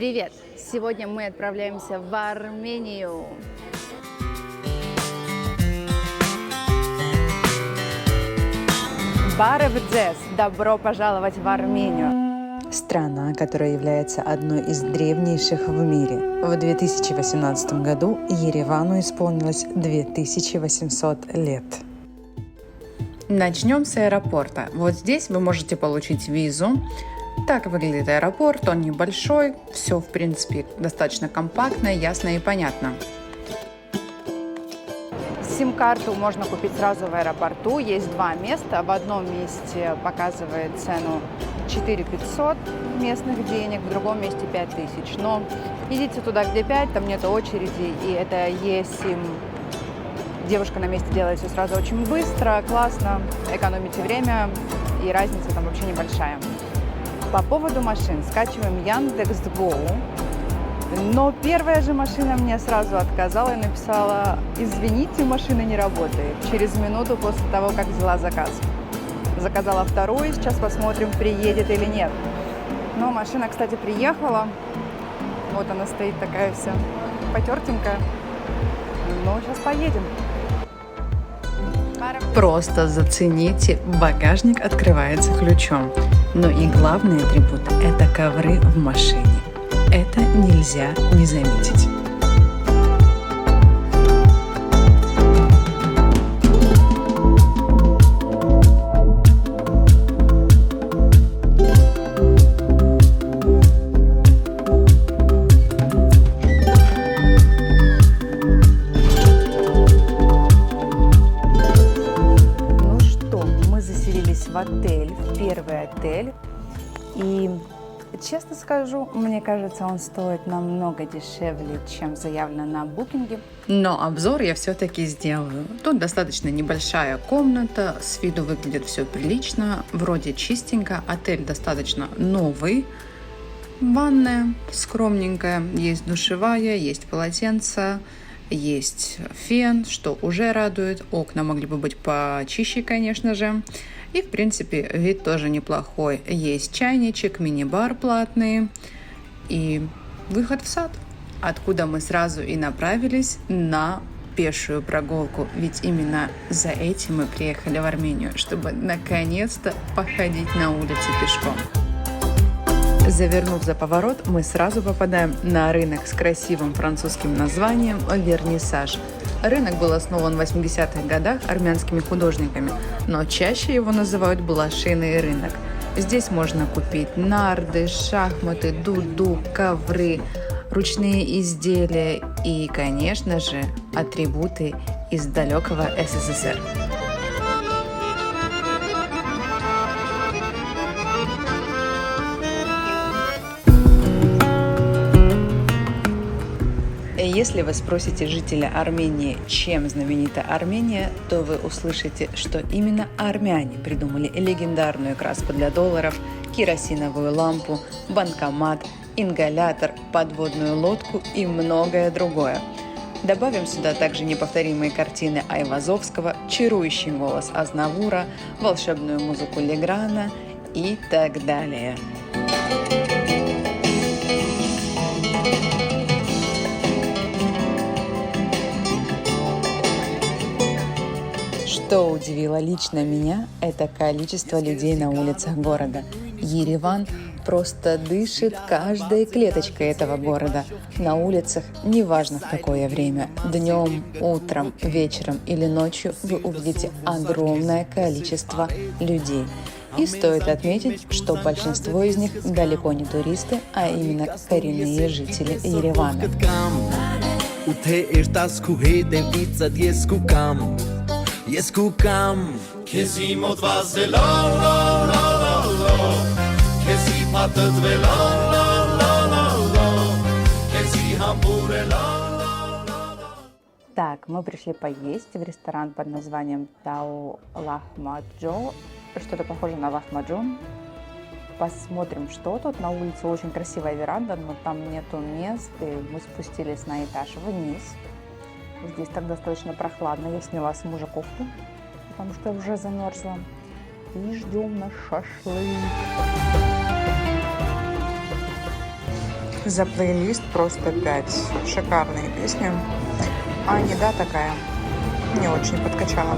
Привет! Сегодня мы отправляемся в Армению. Баревдзес! Добро пожаловать в Армению! Страна, которая является одной из древнейших в мире. В 2018 году Еревану исполнилось 2800 лет. Начнем с аэропорта. Вот здесь вы можете получить визу. Так выглядит аэропорт, он небольшой, все в принципе достаточно компактно, ясно и понятно. Сим-карту можно купить сразу в аэропорту. Есть два места. В одном месте показывает цену 4500 местных денег, в другом месте 5000. Но идите туда, где 5, там нет очереди, и это eSIM. Девушка на месте делает все сразу очень быстро, классно, экономите время, и разница там вообще небольшая. По поводу машин скачиваем Яндекс.Гоу, но первая же машина мне сразу отказала и написала: извините, машина не работает, через минуту после того, как взяла заказ. Заказала вторую, сейчас посмотрим, приедет или нет. Но машина, кстати, приехала, вот она стоит такая вся потертенькая, но сейчас поедем. Просто зацените, багажник открывается ключом. Но и главный атрибут – это ковры в машине. Это нельзя не заметить. В отель, в первый отель, и честно скажу, мне кажется, он стоит намного дешевле, чем заявлено на букинге. Но обзор я все-таки сделаю. Тут достаточно небольшая комната, с виду выглядит все прилично, вроде чистенько, отель достаточно новый, ванная скромненькая, есть душевая, есть полотенце, есть фен, что уже радует, окна могли бы быть почище, конечно же. И, в принципе, вид тоже неплохой. Есть чайничек, мини-бар платный и выход в сад, откуда мы сразу и направились на пешую прогулку. Ведь именно за этим мы приехали в Армению, чтобы наконец-то походить на улице пешком. Завернув за поворот, мы сразу попадаем на рынок с красивым французским названием «Вернисаж». Рынок был основан в 80-х годах армянскими художниками, но чаще его называют «блошиный рынок». Здесь можно купить нарды, шахматы, дуду, ковры, ручные изделия и, конечно же, атрибуты из далекого СССР. Если вы спросите жителя Армении, чем знаменита Армения, то вы услышите, что именно армяне придумали легендарную краску для долларов, керосиновую лампу, банкомат, ингалятор, подводную лодку и многое другое. Добавим сюда также неповторимые картины Айвазовского, чарующий голос Азнавура, волшебную музыку Леграна и так далее. Что удивило лично меня, это количество людей на улицах города. Ереван просто дышит каждой клеточкой этого города. На улицах, неважно в какое время, днем, утром, вечером или ночью, вы увидите огромное количество людей. И стоит отметить, что большинство из них далеко не туристы, а именно коренные жители Еревана. Ես կուկամ քեզի մոտված դե լա լա լա լա լա քեզի պատտվել լա լա լա լա լա քեզի համբուրե լա լա լա. Так, мы пришли поесть в ресторан под названием Тау Лахмаджо, что-то похоже на Лахмаджун. Посмотрим, что тут. На улице очень красивая веранда, но там нету мест, и мы спустились на этаж вниз. Здесь так достаточно прохладно. Я сняла с мужа кофту, потому что я уже замерзла. И ждем наш шашлык. за плейлист просто 5. Шикарные песни. А еда такая не очень подкачала.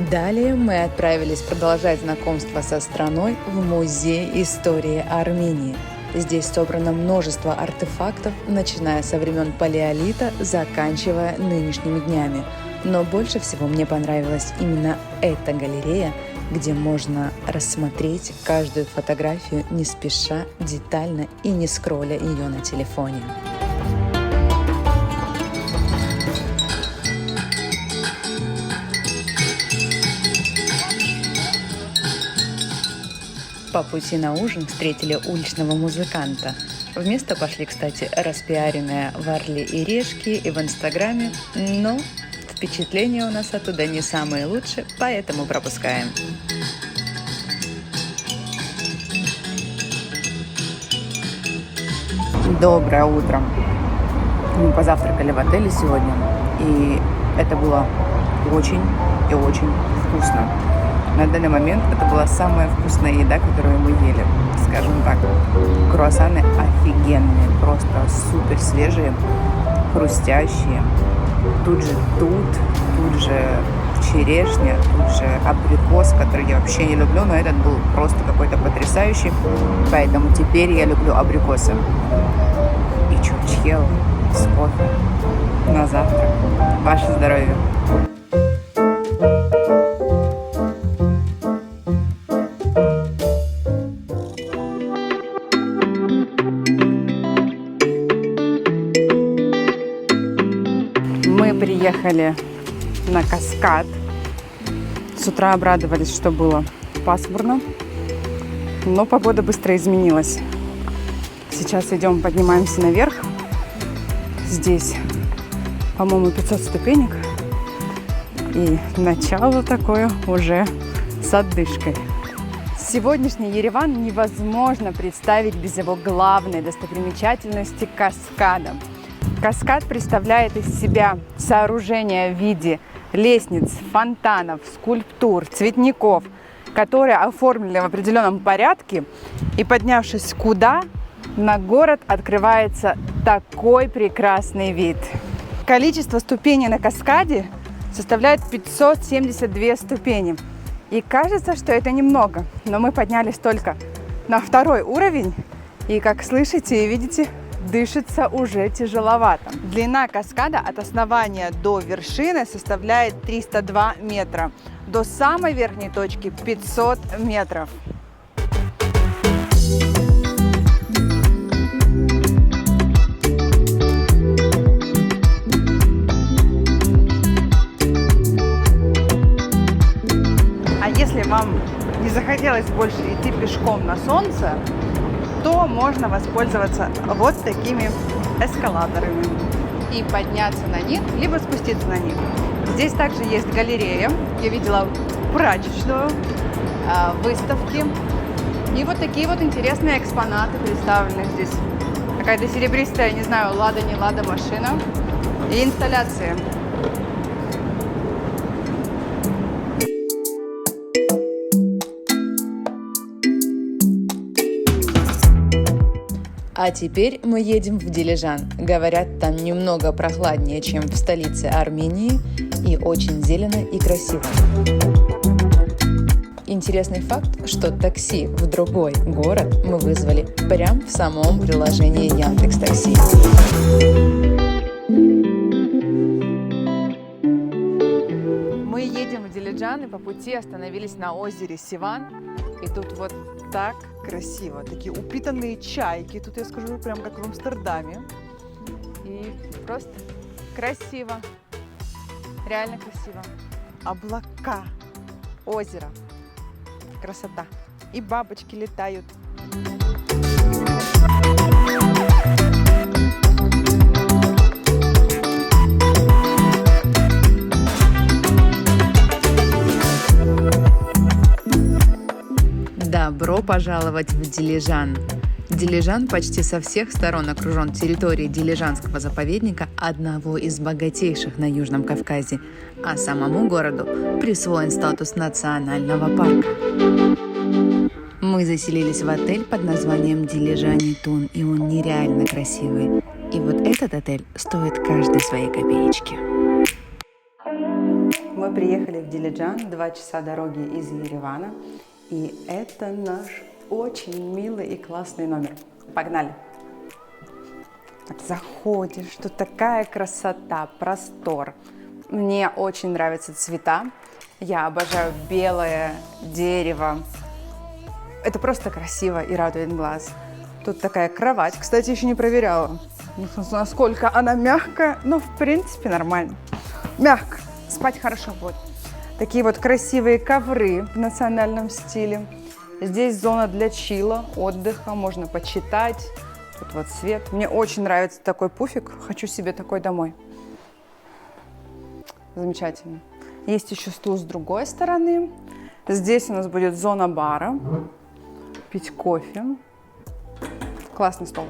Далее мы отправились продолжать знакомство со страной в Музей истории Армении. Здесь собрано множество артефактов, начиная со времен Палеолита, заканчивая нынешними днями. Но больше всего мне понравилась именно эта галерея, где можно рассмотреть каждую фотографию не спеша, детально и не скролля ее на телефоне. По пути на ужин встретили уличного музыканта. В место пошли, кстати, распиаренные в Орле и Решке и в Инстаграме, но впечатления у нас оттуда не самые лучшие, поэтому пропускаем. Доброе утро. Мы позавтракали в отеле сегодня, и это было очень и очень вкусно. На данный момент это была самая вкусная еда, которую мы ели. Скажем так, круассаны офигенные, просто супер свежие, хрустящие. Тут же черешня, тут же абрикос, который я вообще не люблю, но этот был просто какой-то потрясающий. Поэтому теперь я люблю абрикосы. И чурчхелу с кофе на завтрак. Ваше здоровье! Мы приехали на каскад. С утра обрадовались, что было пасмурно, но погода быстро изменилась. Сейчас идем, поднимаемся наверх. Здесь, по-моему, 500 ступенек. И начало такое уже с отдышкой. Сегодняшний Ереван невозможно представить без его главной достопримечательности – каскада. Каскад представляет из себя сооружение в виде лестниц, фонтанов, скульптур, цветников, которые оформлены в определенном порядке. И поднявшись куда, на город открывается такой прекрасный вид. Количество ступеней на каскаде составляет 572 ступени. И кажется, что это немного, но мы поднялись только на 2-й уровень. И, как слышите и видите, дышится уже тяжеловато. Длина каскада от основания до вершины составляет 302 метра. До самой верхней точки 500 метров. А если вам не захотелось больше идти пешком на солнце, то можно воспользоваться вот такими эскалаторами и подняться на них, либо спуститься на них. Здесь также есть галерея. Я видела прачечную, выставки. И вот такие вот интересные экспонаты представлены здесь. Какая-то серебристая, не знаю, лада, не лада машина. И инсталляция. А теперь мы едем в Дилижан. Говорят, там немного прохладнее, чем в столице Армении, и очень зелено и красиво. Интересный факт, что такси в другой город мы вызвали прямо в самом приложении Яндекс.Такси. Мы едем в Дилижан и по пути остановились на озере Сиван. И тут вот так красиво. Такие упитанные чайки. Тут, я скажу, прям как в Амстердаме. И просто красиво. Реально красиво. Облака, озеро. Красота. И бабочки летают. Добро пожаловать в Дилижан. Дилижан почти со всех сторон окружен территорией Дилижанского заповедника, одного из богатейших на Южном Кавказе, а самому городу присвоен статус национального парка. Мы заселились в отель под названием Дилижанитун, и он нереально красивый. И вот этот отель стоит каждой своей копеечки. Мы приехали в Дилиджан, 2 часа дороги из Еревана, и это наш очень милый и классный номер. Погнали! Так, заходишь, тут такая красота, простор. Мне очень нравятся цвета. Я обожаю белое дерево. Это просто красиво и радует глаз. Тут такая кровать. Кстати, еще не проверяла, насколько она мягкая, но в принципе нормально. Мягко. Спать хорошо будет. Такие вот красивые ковры в национальном стиле. Здесь зона для чила, отдыха, можно почитать. Тут вот свет. Мне очень нравится такой пуфик. Хочу себе такой домой. Замечательно. Есть еще стул с другой стороны. Здесь у нас будет зона бара. Пить кофе. Классный стол.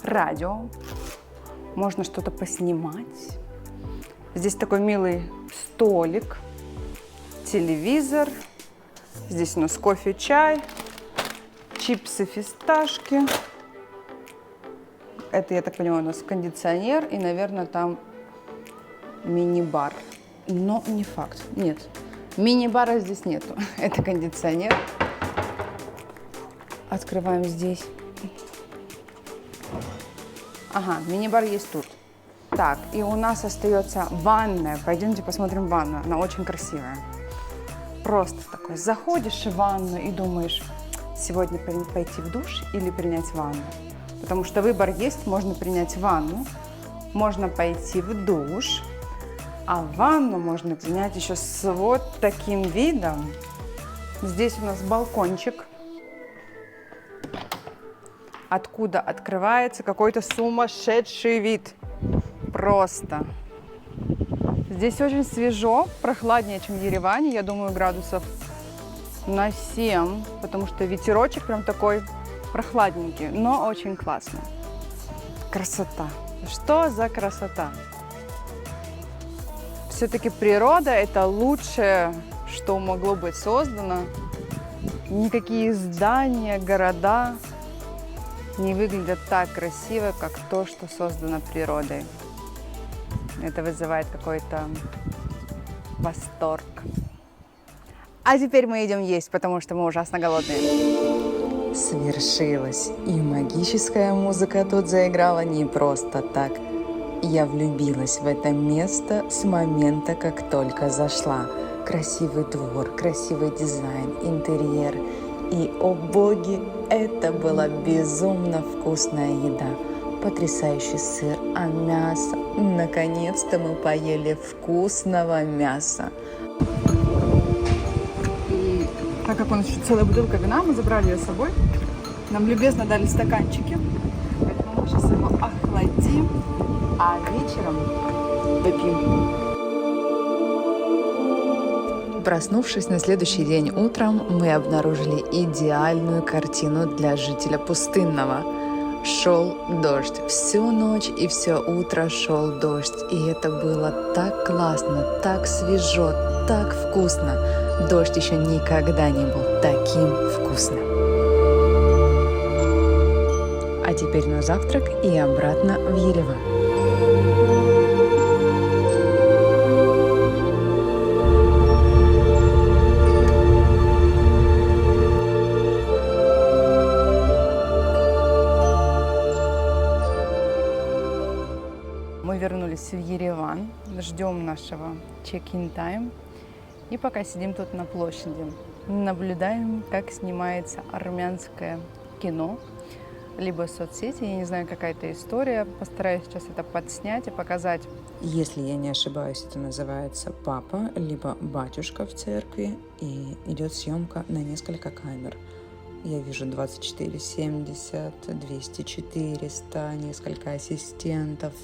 Радио. Можно что-то поснимать. Здесь такой милый столик. Телевизор. Здесь у нас кофе, чай. Чипсы, фисташки. Это, я так понимаю, у нас кондиционер. И, наверное, там мини-бар. Но не факт. Нет. Мини-бара здесь нету. Это кондиционер. Открываем здесь. Ага, мини-бар есть тут. Так, и у нас остается ванная. Пойдемте посмотрим ванную. Она очень красивая. Просто такой. Заходишь в ванну и думаешь, сегодня пойти в душ или принять ванну. Потому что выбор есть. Можно принять ванну, можно пойти в душ. А ванну можно принять еще с вот таким видом. Здесь у нас балкончик, откуда открывается какой-то сумасшедший вид. Просто. Здесь очень свежо, прохладнее, чем в Ереване. Я думаю, градусов на 7, потому что ветерочек прям такой прохладненький, но очень классно. Красота. Что за красота? Все-таки природа – это лучшее, что могло быть создано. Никакие здания, города не выглядят так красиво, как то, что создано природой. Это вызывает какой-то восторг. А теперь мы идем есть, потому что мы ужасно голодные. Свершилось, и магическая музыка тут заиграла не просто так. Я влюбилась в это место с момента, как только зашла. Красивый двор, красивый дизайн, интерьер. И, о боги, это была безумно вкусная еда. Потрясающий сыр, а мясо. Наконец-то мы поели вкусного мяса. И так как у нас еще целая бутылка вина, мы забрали ее с собой. Нам любезно дали стаканчики. Поэтому мы сейчас его охладим, а вечером выпьем. Проснувшись на следующий день утром, мы обнаружили идеальную картину для жителя пустынного. Шел дождь. Всю ночь и все утро шел дождь. И это было так классно, так свежо, так вкусно. Дождь еще никогда не был таким вкусным. А теперь на завтрак и обратно в Ереван. Мы вернулись в Ереван, ждем нашего check-in time. И пока сидим тут на площади, наблюдаем, как снимается армянское кино, либо соцсети, я не знаю, какая-то история. Постараюсь сейчас это подснять и показать. Если я не ошибаюсь, это называется «Папа», либо «Батюшка» в церкви, и идет съемка на несколько камер. Я вижу 24-70, 200-400, несколько ассистентов,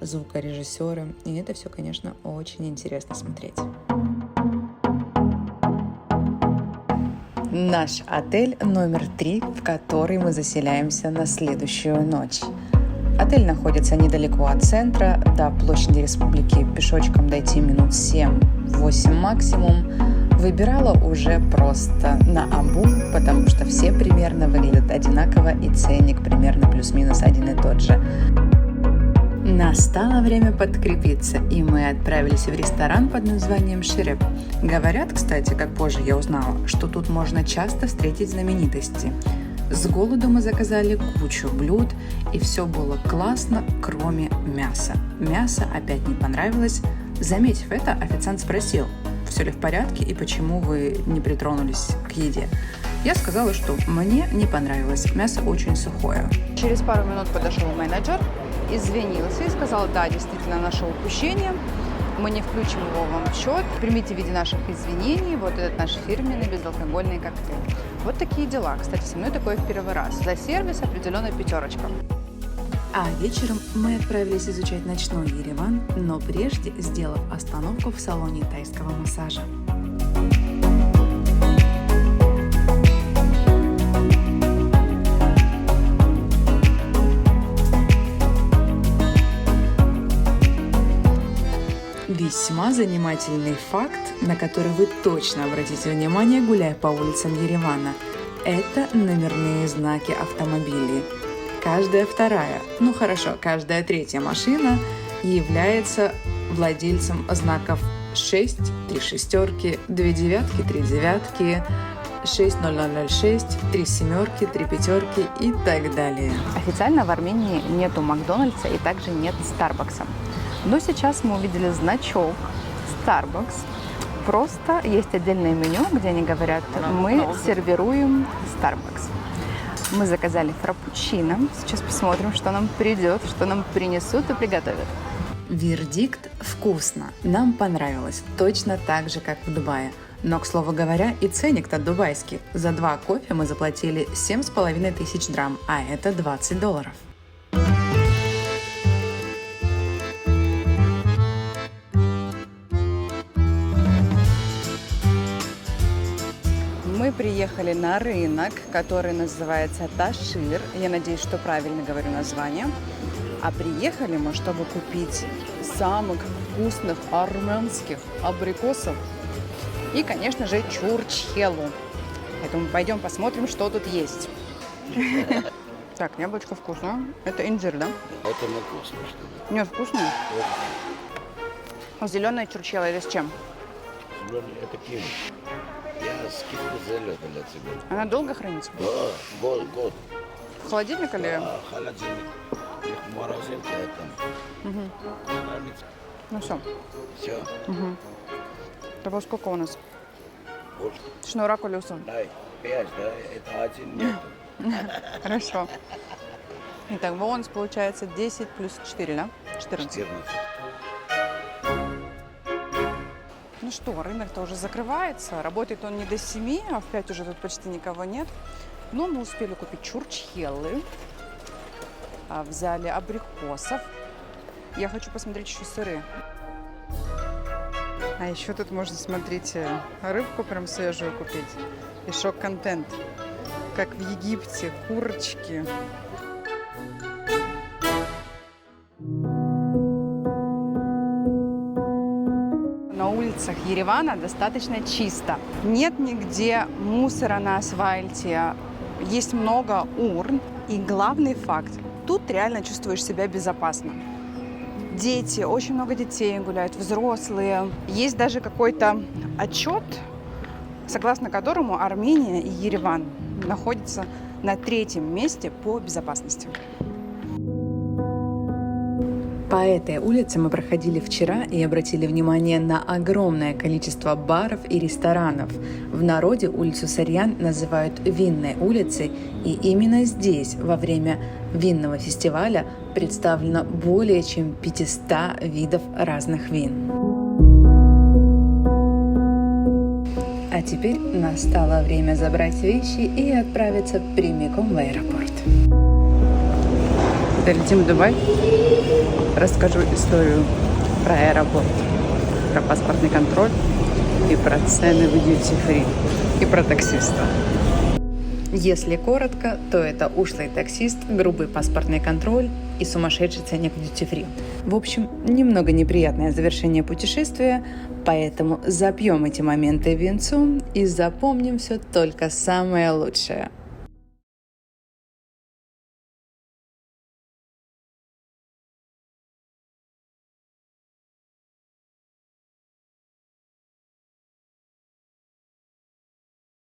звукорежиссеры. И это все, конечно, очень интересно смотреть. Наш отель номер 3, в который мы заселяемся на следующую ночь. Отель находится недалеко от центра, до площади Республики пешочком дойти минут 7-8 максимум. Выбирала уже просто наобум, потому что все примерно выглядят одинаково и ценник примерно плюс-минус один и тот же. Настало время подкрепиться, и мы отправились в ресторан под названием «Шереп». Говорят, кстати, как позже я узнала, что тут можно часто встретить знаменитости. С голоду мы заказали кучу блюд, и все было классно, кроме мяса. Мясо опять не понравилось. Заметив это, официант спросил, все ли в порядке и почему вы не притронулись к еде. Я сказала, что мне не понравилось, мясо очень сухое. Через пару минут подошел менеджер, извинился и сказал: да, действительно, наше упущение, мы не включим его вам в счет, примите в виде наших извинений вот этот наш фирменный безалкогольный коктейль. Вот такие дела. Кстати, со мной такое в первый раз. За сервис определенно 5. А вечером мы отправились изучать ночной Ереван, но прежде сделав остановку в салоне тайского массажа. Весьма занимательный факт, на который вы точно обратите внимание, гуляя по улицам Еревана, это номерные знаки автомобилей. Каждая вторая, каждая третья машина является владельцем знаков 6, 3 шестерки, 2 девятки, 3 девятки, 6006, 3 семерки, 3 пятерки и так далее. Официально в Армении нету Макдональдса и также нет Старбакса. Но сейчас мы увидели значок Starbucks. Просто есть отдельное меню, где они говорят: мы сервируем Starbucks. Мы заказали фраппучино. Сейчас посмотрим, что нам придет, что нам принесут и приготовят. Вердикт: вкусно. Нам понравилось. Точно так же, как в Дубае. Но, к слову говоря, и ценник-то дубайский. За 2 кофе мы заплатили 7500 драм, а это $20. Мы приехали на рынок, который называется Ташир. Я надеюсь, что правильно говорю название. А приехали мы, чтобы купить самых вкусных армянских абрикосов и, конечно же, чурчхелу. Поэтому пойдем посмотрим, что тут есть. Так, яблочко вкусное. Это инжир, да? Это не вкусно, что ли? Нет, вкусное. Зеленая чурчхела или с чем? Это киви. Я скидку сделаю для тебя. Она долго хранится? Да, год. В холодильник или? Да, холодильник. Их в морозилке там. Ну все. Все. Того сколько у нас? Больше. Шнура колеса. Дай 5, да? Это один нету. Хорошо. Итак, у нас получается 10 плюс 4, да? 14. 14. Ну что, рынок-то уже закрывается. Работает он не до 7, а в 5 уже тут почти никого нет. Но мы успели купить чурчхелы. Взяли абрикосов. Я хочу посмотреть еще сыры. А еще тут можно, смотрите, рыбку прям свежую купить. И шок-контент. Как в Египте, курочки. На улицах Еревана достаточно чисто. Нет нигде мусора на асфальте. Есть много урн. И главный факт, тут реально чувствуешь себя безопасно. Дети, очень много детей гуляют, взрослые. Есть даже какой-то отчет, согласно которому Армения и Ереван находятся на 3-м месте по безопасности. По этой улице мы проходили вчера и обратили внимание на огромное количество баров и ресторанов. В народе улицу Сарьян называют Винной улицей, и именно здесь во время винного фестиваля представлено более чем 500 видов разных вин. А теперь настало время забрать вещи и отправиться прямиком в аэропорт. Долетим в Дубай. Расскажу историю про аэропорт, про паспортный контроль и про цены в duty-free, и про таксиста. Если коротко, то это ушлый таксист, грубый паспортный контроль и сумасшедший ценник дьюти-фри. В общем, немного неприятное завершение путешествия, поэтому запьем эти моменты винцом и запомним все только самое лучшее.